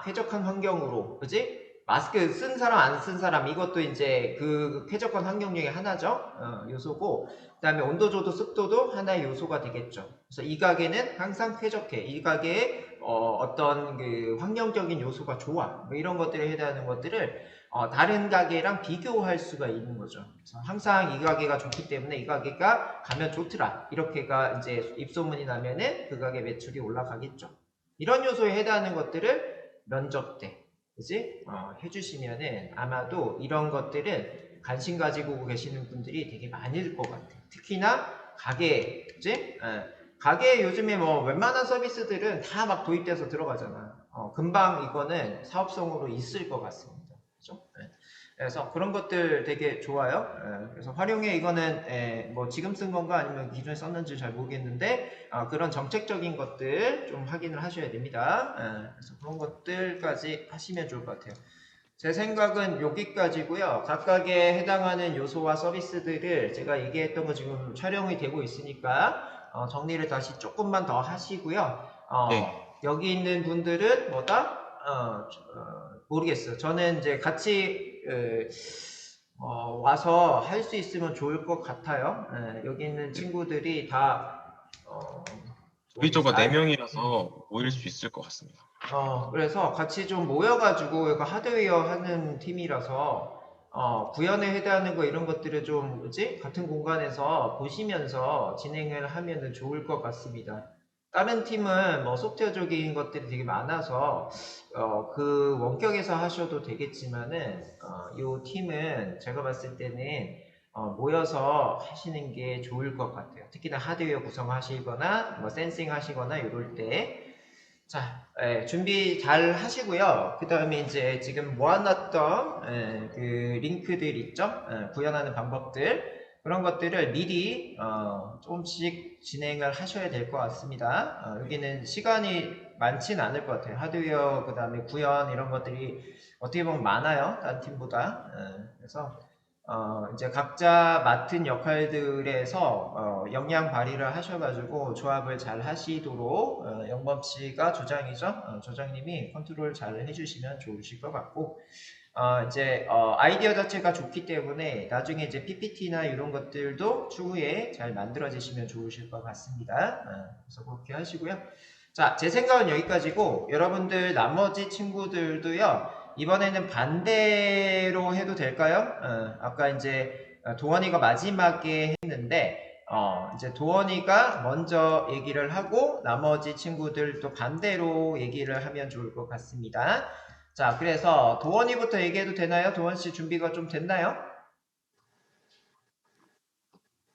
쾌적한 환경으로, 그지? 마스크 쓴 사람 안 쓴 사람 이것도 이제 그 쾌적한 환경 중에 하나죠. 요소고 그 다음에 온도조도 습도도 하나의 요소가 되겠죠. 그래서 이 가게는 항상 쾌적해. 이 가게에 어떤 그 환경적인 요소가 좋아. 뭐 이런 것들에 해당하는 것들을 다른 가게랑 비교할 수가 있는 거죠. 그래서 항상 이 가게가 좋기 때문에 이 가게가 가면 좋더라. 이렇게가 이제 입소문이 나면은 그 가게 매출이 올라가겠죠. 이런 요소에 해당하는 것들을 면접 때 그지? 해주시면은 아마도 이런 것들은 관심 가지고 계시는 분들이 되게 많을 것 같아요. 특히나 가게, 그지? 가게 요즘에 뭐 웬만한 서비스들은 다 막 도입돼서 들어가잖아. 금방 이거는 사업성으로 있을 것 같습니다. 그죠? 그래서 그런 것들 되게 좋아요. 그래서 활용에 이거는 뭐 지금 쓴 건가 아니면 기존에 썼는지 잘 모르겠는데 그런 정책적인 것들 좀 확인을 하셔야 됩니다. 그래서 그런 것들까지 하시면 좋을 것 같아요. 제 생각은 여기까지고요. 각각에 해당하는 요소와 서비스들을 제가 얘기했던 거 지금 촬영이 되고 있으니까 정리를 다시 조금만 더 하시고요. 네. 여기 있는 분들은 뭐다? 모르겠어요. 저는 이제 같이 와서 할 수 있으면 좋을 것 같아요. 여기 있는 친구들이 다 우리 모르겠어요. 조가 4명이라서 모일 수 있을 것 같습니다. 그래서 같이 좀 모여가지고 이거 하드웨어 하는 팀이라서 구현에 해당하는 거 이런 것들을 좀 뭐지? 같은 공간에서 보시면서 진행을 하면은 좋을 것 같습니다. 다른 팀은 뭐 소프트웨어적인 것들이 되게 많아서 그 원격에서 하셔도 되겠지만은 이 팀은 제가 봤을 때는 모여서 하시는 게 좋을 것 같아요. 특히나 하드웨어 구성하시거나 뭐 센싱 하시거나 이럴 때 자, 준비 잘 하시고요. 그 다음에 이제 지금 모아놨던 그 링크들 있죠? 구현하는 방법들 그런 것들을 미리 조금씩 진행을 하셔야 될 것 같습니다. 여기는 시간이 많진 않을 것 같아요. 하드웨어 그 다음에 구현 이런 것들이 어떻게 보면 많아요. 다른 팀보다. 그래서 이제 각자 맡은 역할들에서 역량 발휘를 하셔가지고 조합을 잘 하시도록 영범 씨가 조장이죠. 조장님이 컨트롤 잘 해주시면 좋으실 것 같고 이제 아이디어 자체가 좋기 때문에 나중에 이제 PPT나 이런 것들도 추후에 잘 만들어지시면 좋으실 것 같습니다. 그래서 그렇게 하시고요. 자, 제 생각은 여기까지고 여러분들 나머지 친구들도요. 이번에는 반대로 해도 될까요? 아까 이제 도원이가 마지막에 했는데 이제 도원이가 먼저 얘기를 하고 나머지 친구들도 반대로 얘기를 하면 좋을 것 같습니다. 자, 그래서 도원이부터 얘기해도 되나요? 도원 씨 준비가 좀 됐나요?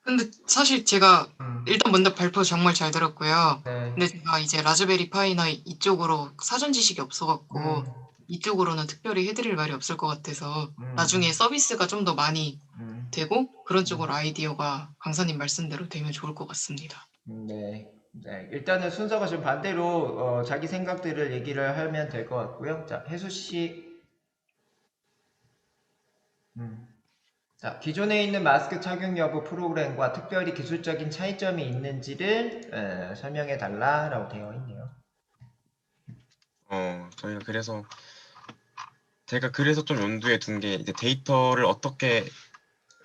근데 사실 제가 음, 일단 먼저 발표 정말 잘 들었고요. 네. 근데 제가 이제 라즈베리 파이나 이쪽으로 사전 지식이 없어갖고 음, 이쪽으로는 특별히 해드릴 말이 없을 것 같아서 나중에 음, 서비스가 좀 더 많이 음, 되고 그런 음, 쪽으로 아이디어가 강사님 말씀대로 되면 좋을 것 같습니다. 네. 네. 일단은 순서가 좀 반대로 자기 생각들을 얘기를 하면 될 것 같고요. 자, 혜수 씨. 음. 자, 기존에 있는 마스크 착용 여부 프로그램과 특별히 기술적인 차이점이 있는지를 설명해 달라라고 되어 있네요. 저희가 그래서 제가 그래서 좀 염두에 둔 게 이제 데이터를 어떻게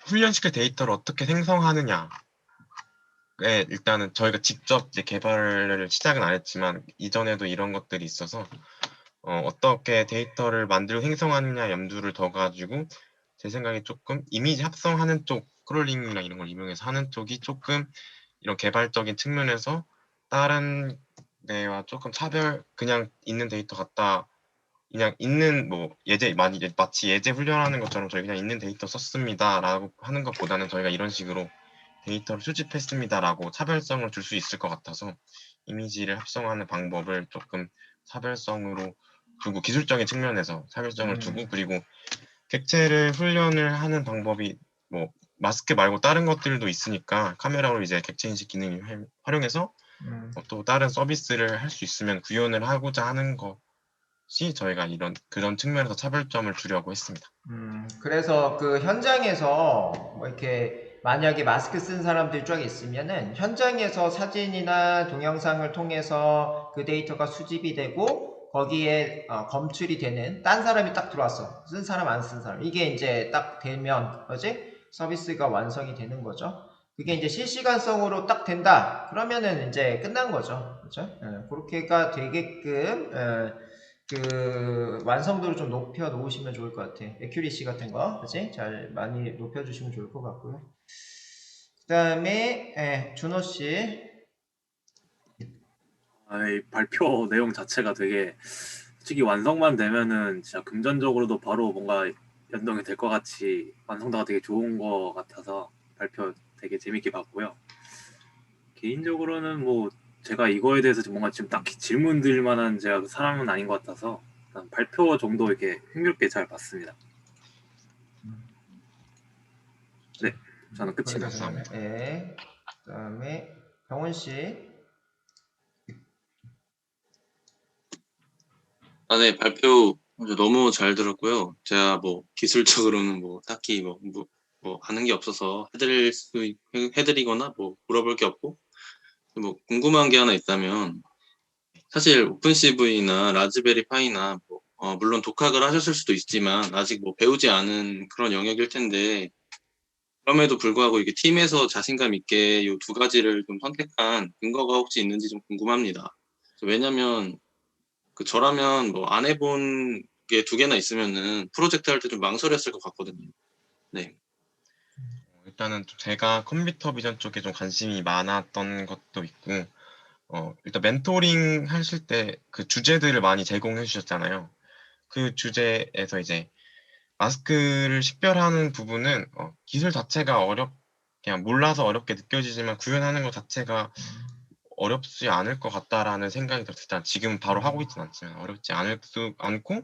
훈련시킬 데이터를 어떻게 생성하느냐에 일단은 저희가 직접 이제 개발을 시작은 안 했지만 이전에도 이런 것들이 있어서 어떻게 데이터를 만들고 생성하느냐 염두를 둬가지고 제 생각에 조금 이미지 합성하는 쪽 크롤링이나 이런 걸 이용해서 하는 쪽이 조금 이런 개발적인 측면에서 다른 데와 조금 그냥 있는 데이터 갖다 그냥 있는 뭐 마치 예제 훈련하는 것처럼 저희 그냥 있는 데이터 썼습니다라고 하는 것보다는 저희가 이런 식으로 데이터를 수집했습니다라고 차별성을 줄 수 있을 것 같아서 이미지를 합성하는 방법을 조금 차별성으로 두고 기술적인 측면에서 차별성을 두고 그리고 객체를 훈련을 하는 방법이 뭐 마스크 말고 다른 것들도 있으니까 카메라로 이제 객체 인식 기능을 활용해서 또 다른 서비스를 할 수 있으면 구현을 하고자 하는 것이 저희가 그런 측면에서 차별점을 주려고 했습니다. 그래서 그 현장에서 뭐 이렇게 만약에 마스크 쓴 사람들이 쫙 있으면은 현장에서 사진이나 동영상을 통해서 그 데이터가 수집이 되고 거기에 검출이 되는 딴 사람이 딱 들어왔어. 쓴 사람 안 쓴 사람. 이게 이제 딱 되면 뭐지? 서비스가 완성이 되는 거죠. 그게 이제 실시간성으로 딱 된다. 그러면은 이제 끝난 거죠. 그렇죠? 그렇게가 되게끔 그 완성도를 좀 높여 놓으시면 좋을 것 같아. 에큐리시 같은 거, 그치? 잘 많이 높여 주시면 좋을 것 같고요. 그 다음에 준호 씨. 이 발표 내용 자체가 되게 솔직히 완성만 되면은 진짜 금전적으로도 바로 뭔가 연동이 될 것 같이 완성도가 되게 좋은 것 같아서 발표 되게 재밌게 봤고요. 개인적으로는 뭐 제가 이거에 대해서 뭔가 지금 딱히 질문 드릴 만한 제가 그 사람은 아닌 것 같아서 일단 발표 정도 이렇게 흥미롭게 잘 봤습니다. 네, 저는 끝입니다. 감사합니다. 네. 그 다음에 병원 씨. 네, 발표 너무 잘 들었고요. 제가 뭐 기술적으로는 뭐 딱히 뭐 아는 게 없어서 해드리거나 뭐 물어볼 게 없고, 뭐 궁금한 게 하나 있다면, 사실 오픈CV나 라즈베리 파이나 물론 독학을 하셨을 수도 있지만 아직 뭐 배우지 않은 그런 영역일 텐데, 그럼에도 불구하고 이게 팀에서 자신감 있게 이 두 가지를 좀 선택한 근거가 혹시 있는지 좀 궁금합니다. 왜냐면 저라면 뭐 안 해본 게 두 개나 있으면은 프로젝트 할 때 좀 망설였을 것 같거든요. 네. 일단은 좀 제가 컴퓨터 비전 쪽에 좀 관심이 많았던 것도 있고, 일단 멘토링 하실 때 그 주제들을 많이 제공해 주셨잖아요. 그 주제에서 이제 마스크를 식별하는 부분은 기술 자체가 그냥 몰라서 어렵게 느껴지지만 구현하는 것 자체가 어렵지 않을 것 같다라는 생각이 들었어요. 일단 지금 바로 하고 있진 않지만 어렵지 않고,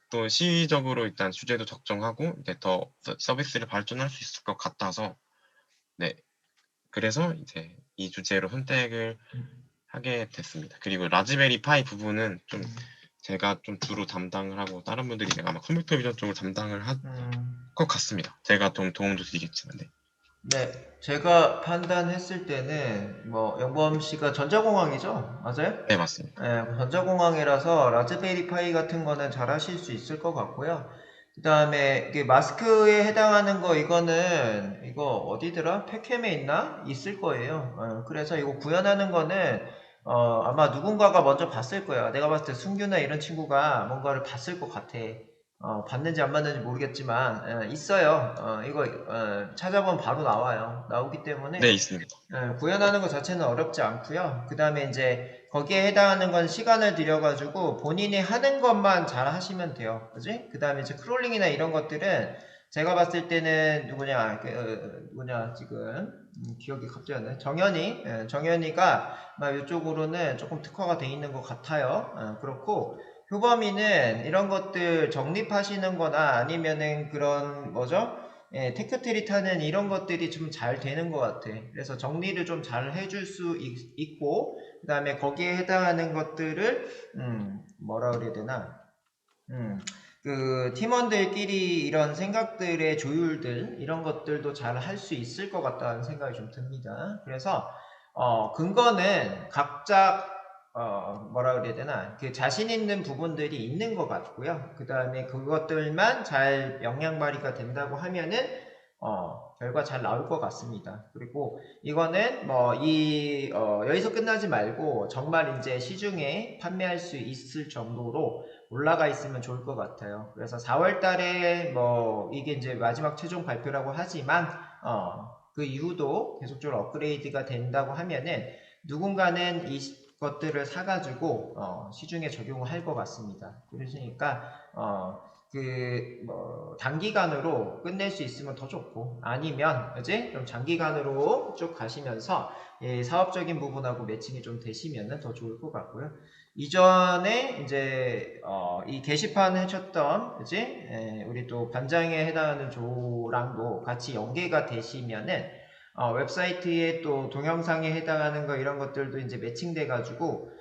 또 시의적으로 일단 주제도 적정하고 이제 더 서비스를 발전할 수 있을 것 같아서, 네, 그래서 이제 이 주제로 선택을 하게 됐습니다. 그리고 라즈베리 파이 부분은 좀 제가 좀 주로 담당을 하고 다른 분들이 아마 컴퓨터 비전 쪽을 담당을 할 것 같습니다. 제가 좀 도움도 드리겠지만. 네. 네, 제가 판단했을 때는 뭐 영범 씨가 전자공학이죠, 맞아요? 네, 맞습니다. 네, 전자공학이라서 라즈베리 파이 같은 거는 잘 하실 수 있을 것 같고요. 그 다음에 마스크에 해당하는 거 이거 어디더라? 팩캠에 있나? 있을 거예요. 그래서 이거 구현하는 거는 아마 누군가가 먼저 봤을 거야. 내가 봤을 때 승규나 이런 친구가 뭔가를 봤을 것 같아. 봤는지 안 봤는지 모르겠지만 있어요. 이거 찾아보면 바로 나오기 때문에 네, 있습니다. 구현하는 것 자체는 어렵지 않고요. 그 다음에 이제 거기에 해당하는 건 시간을 들여가지고 본인이 하는 것만 잘 하시면 돼요. 그지? 그 다음에 이제 크롤링이나 이런 것들은 제가 봤을 때는 누구냐 지금 기억이 갑자기 안 나네. 정현이가 이쪽으로는 조금 특화가 돼 있는 것 같아요. 그렇고 효범이는 이런 것들 정립하시는 거나 아니면은 그런 테크트리 타는 이런 것들이 좀 잘 되는 것 같아. 그래서 정리를 좀 잘 해줄 수 있고, 그 다음에 거기에 해당하는 것들을, 뭐라 그래야 되나. 그 팀원들끼리 이런 생각들의 조율들, 이런 것들도 잘 할 수 있을 것 같다는 생각이 좀 듭니다. 그래서, 근거는 각자 뭐라 그래야 되나 그 자신 있는 부분들이 있는 것 같고요. 그 다음에 그것들만 잘 영양 발휘가 된다고 하면은 결과 잘 나올 것 같습니다. 그리고 이거는 여기서 끝나지 말고 정말 이제 시중에 판매할 수 있을 정도로 올라가 있으면 좋을 것 같아요. 그래서 4월 달에 이게 이제 마지막 최종 발표라고 하지만 그 이후도 계속적으로 업그레이드가 된다고 하면은 누군가는 이 것들을 사가지고 시중에 적용을 할 것 같습니다. 그러니까 단기간으로 끝낼 수 있으면 더 좋고 아니면 이제 좀 장기간으로 쭉 가시면서 사업적인 부분하고 매칭이 좀 되시면은 더 좋을 것 같고요. 이전에 이제 이 게시판 해줬던 이제 우리 또 반장에 해당하는 조랑도 같이 연계가 되시면은 웹사이트에 또 동영상에 해당하는 거 이런 것들도 이제 매칭돼 가지고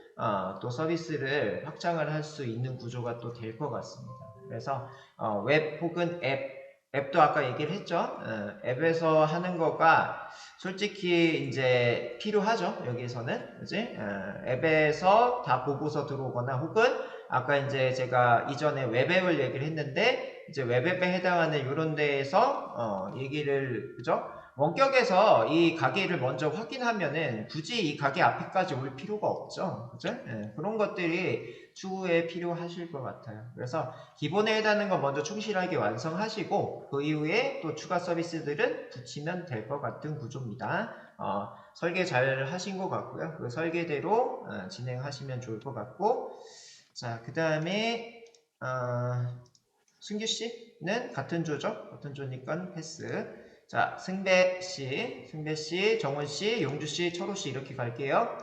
또 서비스를 확장을 할 수 있는 구조가 또 될 것 같습니다. 그래서 웹 혹은 앱도 아까 얘기를 했죠. 앱에서 하는 거가 솔직히 이제 필요하죠. 여기서는 이제 앱에서 다 보고서 들어오거나 혹은 아까 이제 제가 이전에 웹앱을 얘기를 했는데 이제 웹앱에 해당하는 이런 데에서 얘기를 그죠? 원격에서 이 가게를 먼저 확인하면은 굳이 이 가게 앞에까지 올 필요가 없죠. 그죠? 그런 것들이 추후에 필요하실 것 같아요. 그래서 기본에 해당하는 거 먼저 충실하게 완성하시고 그 이후에 또 추가 서비스들은 붙이면 될 것 같은 구조입니다. 설계 잘 하신 것 같고요. 그 설계대로 진행하시면 좋을 것 같고 자, 그 다음에 승규 씨는 같은 조죠? 같은 조니까 패스. 자, 승배 씨, 정훈 씨, 용주 씨, 철호 씨 이렇게 갈게요.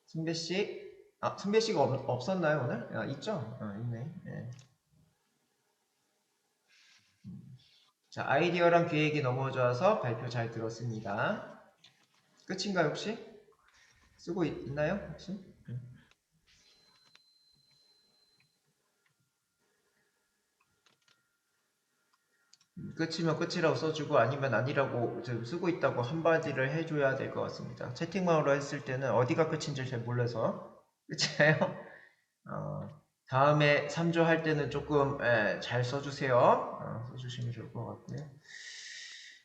승배 씨, 승배 씨가 없었나요 오늘? 있죠? 있네. 네. 자, 아이디어랑 기획이 너무 좋아서 발표 잘 들었습니다. 끝인가요 혹시? 쓰고 있나요 혹시? 끝이면 끝이라고 써주고 아니면 아니라고 지금 쓰고 있다고 한마디를 해줘야 될 것 같습니다. 채팅방으로 했을 때는 어디가 끝인지 잘 몰라서. 끝이에요? 다음에 3조 할 때는 조금 잘 써주세요. 써주시면 좋을 것 같고요.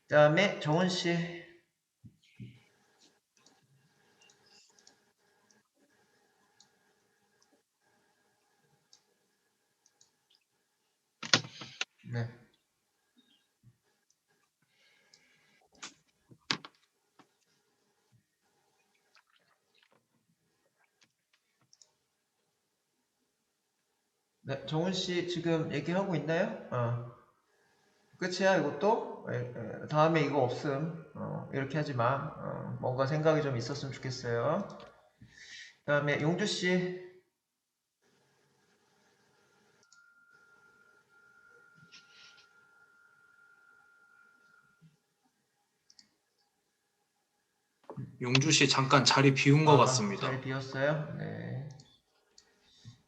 그 다음에 정훈씨. 네. 네, 정훈씨 지금 얘기하고 있나요? 끝이야 이것도? 다음에 이거 없음. 이렇게 하지 마. 뭔가 생각이 좀 있었으면 좋겠어요. 그 다음에 용주씨. 용주 씨 잠깐 자리 비운 것 같습니다. 자리 비었어요? 네.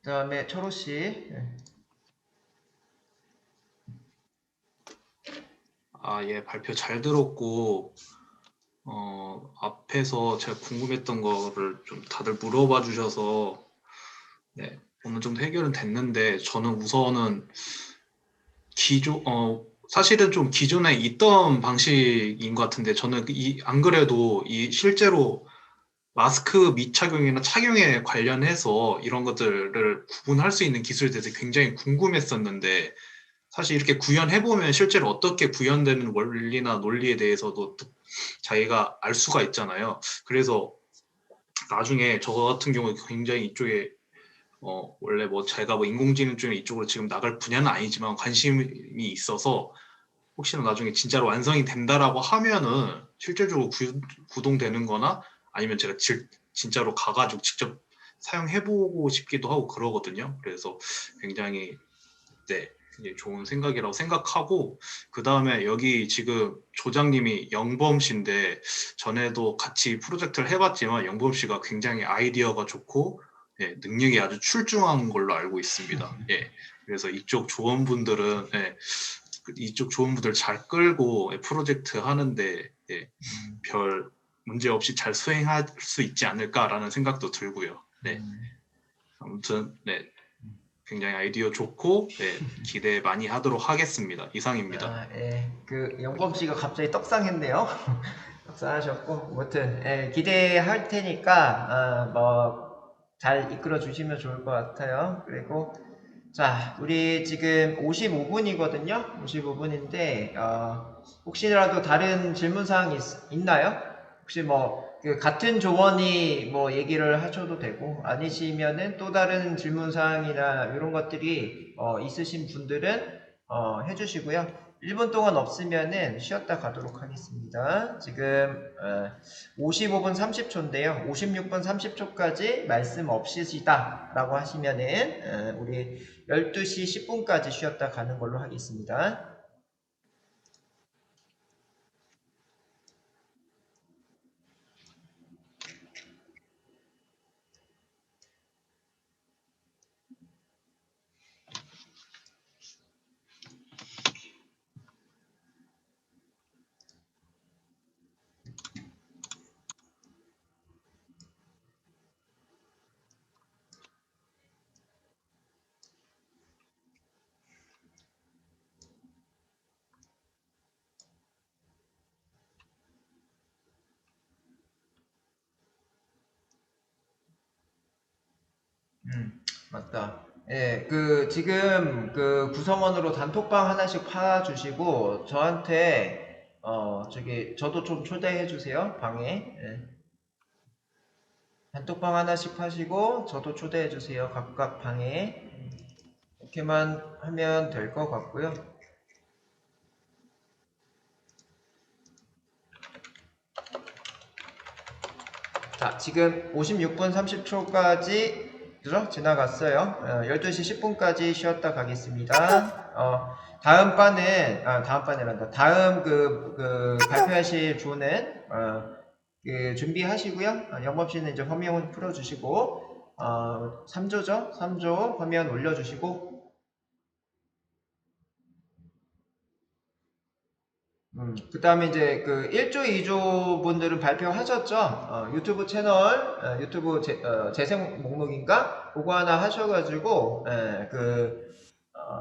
그 다음에 철호씨. 네. 예, 발표 잘 들었고, 앞에서 제가 궁금했던 거를 좀 다들 물어봐 주셔서, 네, 어느 정도 해결은 됐는데, 저는 우선은 사실은 좀 기존에 있던 방식인 것 같은데, 저는 안 그래도 실제로 마스크 미착용이나 착용에 관련해서 이런 것들을 구분할 수 있는 기술에 대해서 굉장히 궁금했었는데, 사실 이렇게 구현해보면 실제로 어떻게 구현되는 원리나 논리에 대해서도 자기가 알 수가 있잖아요. 그래서 나중에 저 같은 경우에 굉장히 이쪽에 원래 뭐 제가 뭐 인공지능 쪽에 이쪽으로 지금 나갈 분야는 아니지만 관심이 있어서 혹시나 나중에 진짜로 완성이 된다라고 하면은 실질적으로 구동되는 거나 아니면 제가 진짜로 가가지고 직접 사용해보고 싶기도 하고 그러거든요. 그래서 굉장히 네, 굉장히 좋은 생각이라고 생각하고 그 다음에 여기 지금 조장님이 영범 씨인데 전에도 같이 프로젝트를 해봤지만 영범 씨가 굉장히 아이디어가 좋고 예, 능력이 아주 출중한 걸로 알고 있습니다. 예, 그래서 이쪽 조원분들은 이쪽 조원분들 잘 끌고 프로젝트 하는데 별 문제 없이 잘 수행할 수 있지 않을까라는 생각도 들고요. 네, 아무튼 네. 굉장히 아이디어 좋고 기대 많이 하도록 하겠습니다. 이상입니다. 그 영범씨가 갑자기 떡상했네요. 떡상하셨고 아무튼 기대할 테니까 뭐 잘 이끌어 주시면 좋을 것 같아요. 그리고 자 우리 지금 55분이거든요. 55분인데 혹시라도 다른 질문사항 있나요? 혹시 뭐 그 같은 조원이 뭐 얘기를 하셔도 되고 아니시면은 또 다른 질문사항이나 이런 것들이 있으신 분들은 해주시고요. 1분 동안 없으면은 쉬었다 가도록 하겠습니다. 지금 55분 30초인데요. 56분 30초까지 말씀 없으시다 라고 하시면은 우리 12시 10분까지 쉬었다 가는 걸로 하겠습니다. 맞다. 그 지금 그 구성원으로 단톡방 하나씩 파주시고 저한테 저도 좀 초대해 주세요. 방에. 단톡방 하나씩 파시고 저도 초대해 주세요. 각각 방에. 이렇게만 하면 될 것 같고요. 자, 지금 56분 30초까지 그죠? 지나갔어요. 12시 10분까지 쉬었다 가겠습니다. 다음 반이란다. 다음 그 발표하실 조는 그 준비하시고요. 영범 씨는 이제 화면 풀어주시고 3조죠? 3조 화면 올려주시고 그 다음에 이제 그 1조, 2조 분들은 발표하셨죠? 유튜브 채널, 유튜브 재생 목록인가? 그거 하나 하셔가지고,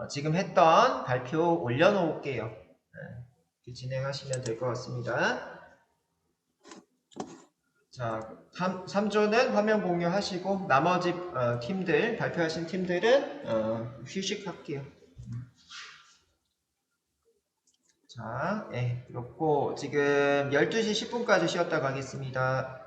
지금 했던 발표 올려놓을게요. 이렇게 진행하시면 될 것 같습니다. 자, 3조는 화면 공유하시고, 나머지 팀들, 발표하신 팀들은 휴식할게요. 자, 그렇고 지금 12시 10분까지 쉬었다 가겠습니다.